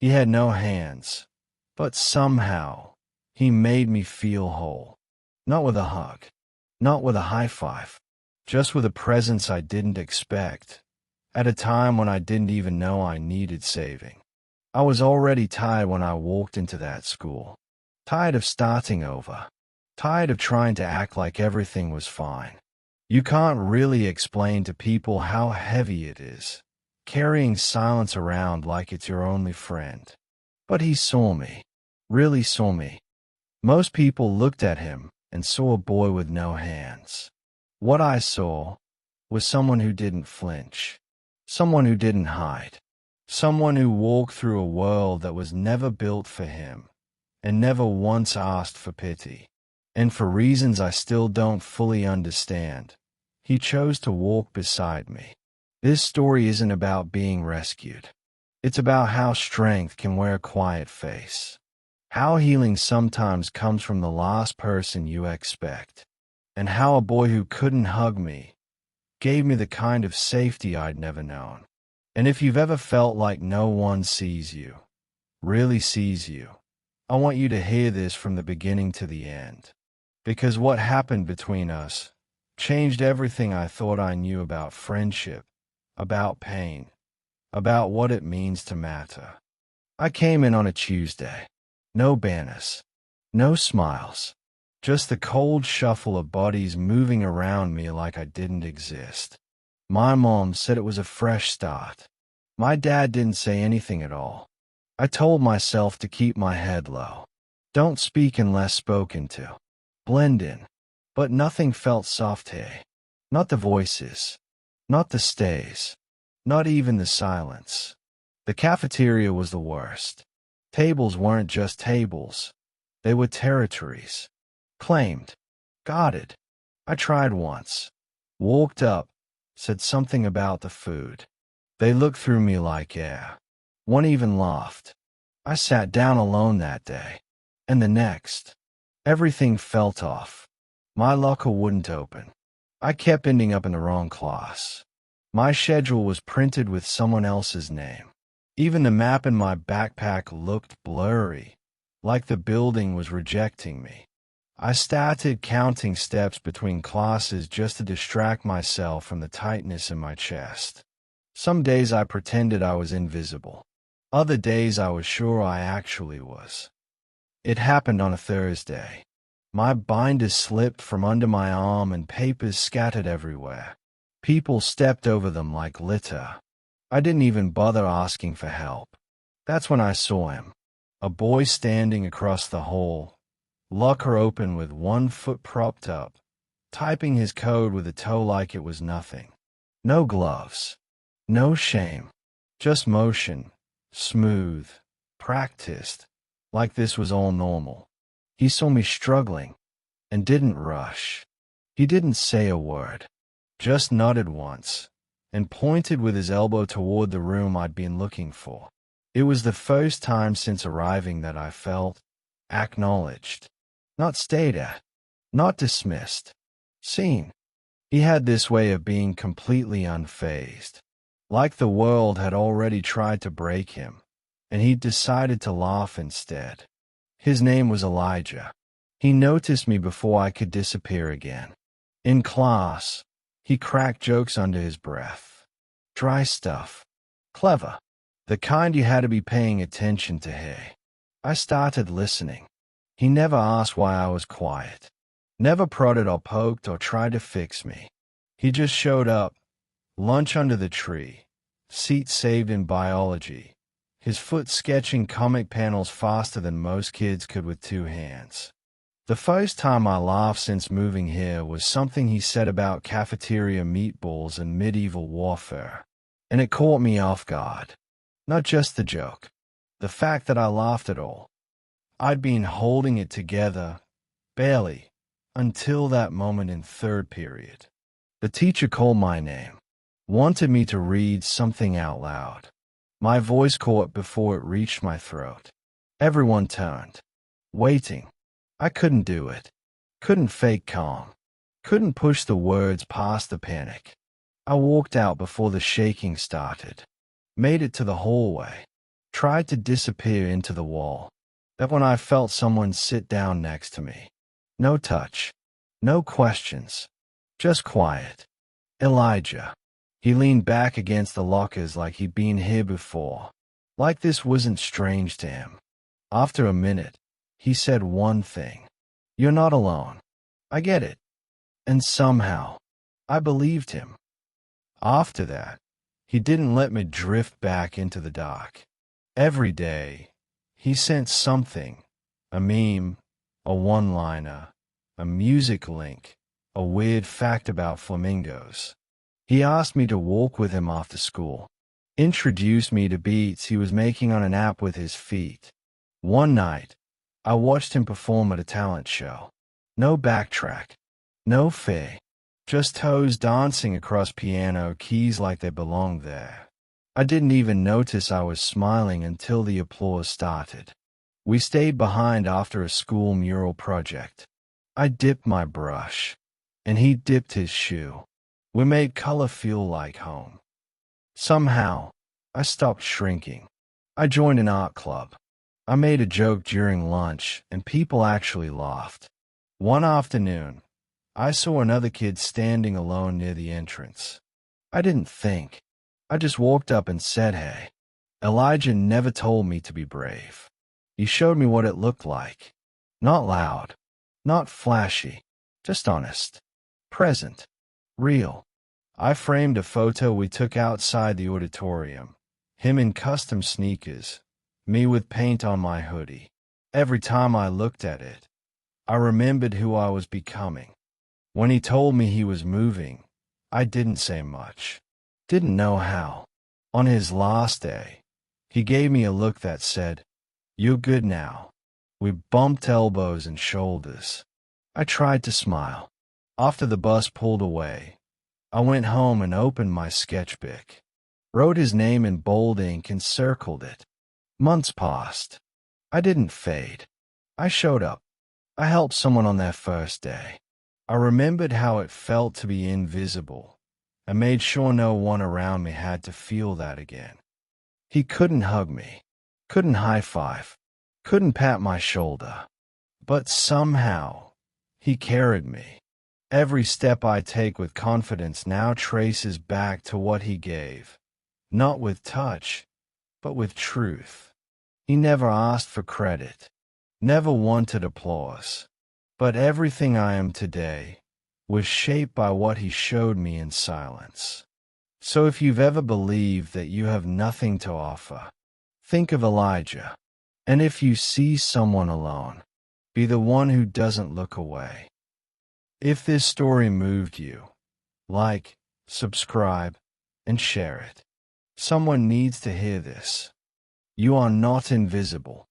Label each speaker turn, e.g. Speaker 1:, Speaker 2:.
Speaker 1: He had no hands, but somehow he made me feel whole. Not with a hug, not with a high five, just with a presence I didn't expect, at a time when I didn't even know I needed saving. I was already tired when I walked into that school. Tired of starting over. Tired of trying to act like everything was fine. You can't really explain to people how heavy it is, carrying silence around like it's your only friend. But he saw me. Really saw me. Most people looked at him and saw a boy with no hands. What I saw was someone who didn't flinch. Someone who didn't hide. Someone who walked through a world that was never built for him, and never once asked for pity. And for reasons I still don't fully understand, he chose to walk beside me. This story isn't about being rescued. It's about how strength can wear a quiet face. How healing sometimes comes from the last person you expect. And how a boy who couldn't hug me gave me the kind of safety I'd never known. And if you've ever felt like no one sees you, really sees you, I want you to hear this from the beginning to the end. Because what happened between us changed everything I thought I knew about friendship, about pain, about what it means to matter. I came in on a Tuesday. No banners, no smiles, just the cold shuffle of bodies moving around me like I didn't exist. My mom said it was a fresh start. My dad didn't say anything at all. I told myself to keep my head low. Don't speak unless spoken to. Blend in. But nothing felt soft here. Not the voices. Not the stays. Not even the silence. The cafeteria was the worst. Tables weren't just tables. They were territories. Claimed. Guarded. I tried once. Walked up. Said something about the food. They looked through me like air. One even laughed. I sat down alone that day. And the next. Everything felt off. My locker wouldn't open. I kept ending up in the wrong class. My schedule was printed with someone else's name. Even the map in my backpack looked blurry, like the building was rejecting me. I started counting steps between classes just to distract myself from the tightness in my chest. Some days I pretended I was invisible. Other days I was sure I actually was. It happened on a Thursday. My binders slipped from under my arm and papers scattered everywhere. People stepped over them like litter. I didn't even bother asking for help. That's when I saw him. A boy standing across the hall, locker open with one foot propped up, typing his code with a toe like it was nothing. No gloves. No shame. Just motion. Smooth. Practiced. Like this was all normal. He saw me struggling and didn't rush. He didn't say a word. Just nodded once and pointed with his elbow toward the room I'd been looking for. It was the first time since arriving that I felt acknowledged. Not stayed at. Not dismissed. Seen. He had this way of being completely unfazed. Like the world had already tried to break him, and he'd decided to laugh instead. His name was Elijah. He noticed me before I could disappear again. In class, he cracked jokes under his breath. Dry stuff. Clever. The kind you had to be paying attention to hear. I started listening. He never asked why I was quiet. Never prodded or poked or tried to fix me. He just showed up. Lunch under the tree. Seat saved in biology. His foot sketching comic panels faster than most kids could with two hands. The first time I laughed since moving here was something he said about cafeteria meatballs and medieval warfare. And it caught me off guard. Not just the joke. The fact that I laughed at all. I'd been holding it together, barely, until that moment in third period. The teacher called my name. Wanted me to read something out loud. My voice caught before it reached my throat. Everyone turned. Waiting. I couldn't do it. Couldn't fake calm. Couldn't push the words past the panic. I walked out before the shaking started. Made it to the hallway. tried to disappear into the wall. That when I felt someone sit down next to me. No touch. No questions. Just quiet. Elijah. He leaned back against the lockers like he'd been here before. Like this wasn't strange to him. After a minute, he said one thing. You're not alone. I get it. And somehow, I believed him. After that, he didn't let me drift back into the dark. Every day, he sent something, a meme, a one-liner, a music link, a weird fact about flamingos. He asked me to walk with him after school, introduced me to beats he was making on an app with his feet. One night, I watched him perform at a talent show. No backtrack, no fee, just toes dancing across piano keys like they belonged there. I didn't even notice I was smiling until the applause started. We stayed behind after a school mural project. I dipped my brush, and he dipped his shoe. We made color feel like home. Somehow, I stopped shrinking. I joined an art club. I made a joke during lunch, and people actually laughed. One afternoon, I saw another kid standing alone near the entrance. I didn't think. I just walked up and said, "Hey." Elijah never told me to be brave. He showed me what it looked like. Not loud, not flashy, just honest, present, real. I framed a photo we took outside the auditorium. Him in custom sneakers, me with paint on my hoodie. Every time I looked at it, I remembered who I was becoming. When he told me he was moving, I didn't say much. Didn't know how. On his last day, he gave me a look that said, "You're good now." We bumped elbows and shoulders. I tried to smile. After the bus pulled away, I went home and opened my sketchbook. Wrote his name in bold ink and circled it. Months passed. I didn't fade. I showed up. I helped someone on their first day. I remembered how it felt to be invisible, and made sure no one around me had to feel that again. He couldn't hug me, couldn't high-five, couldn't pat my shoulder. But somehow, he carried me. Every step I take with confidence now traces back to what he gave. Not with touch, but with truth. He never asked for credit, never wanted applause. But everything I am today was shaped by what he showed me in silence. So if you've ever believed that you have nothing to offer, think of Elijah. And if you see someone alone, be the one who doesn't look away. If this story moved you, like, subscribe, and share it. Someone needs to hear this. You are not invisible.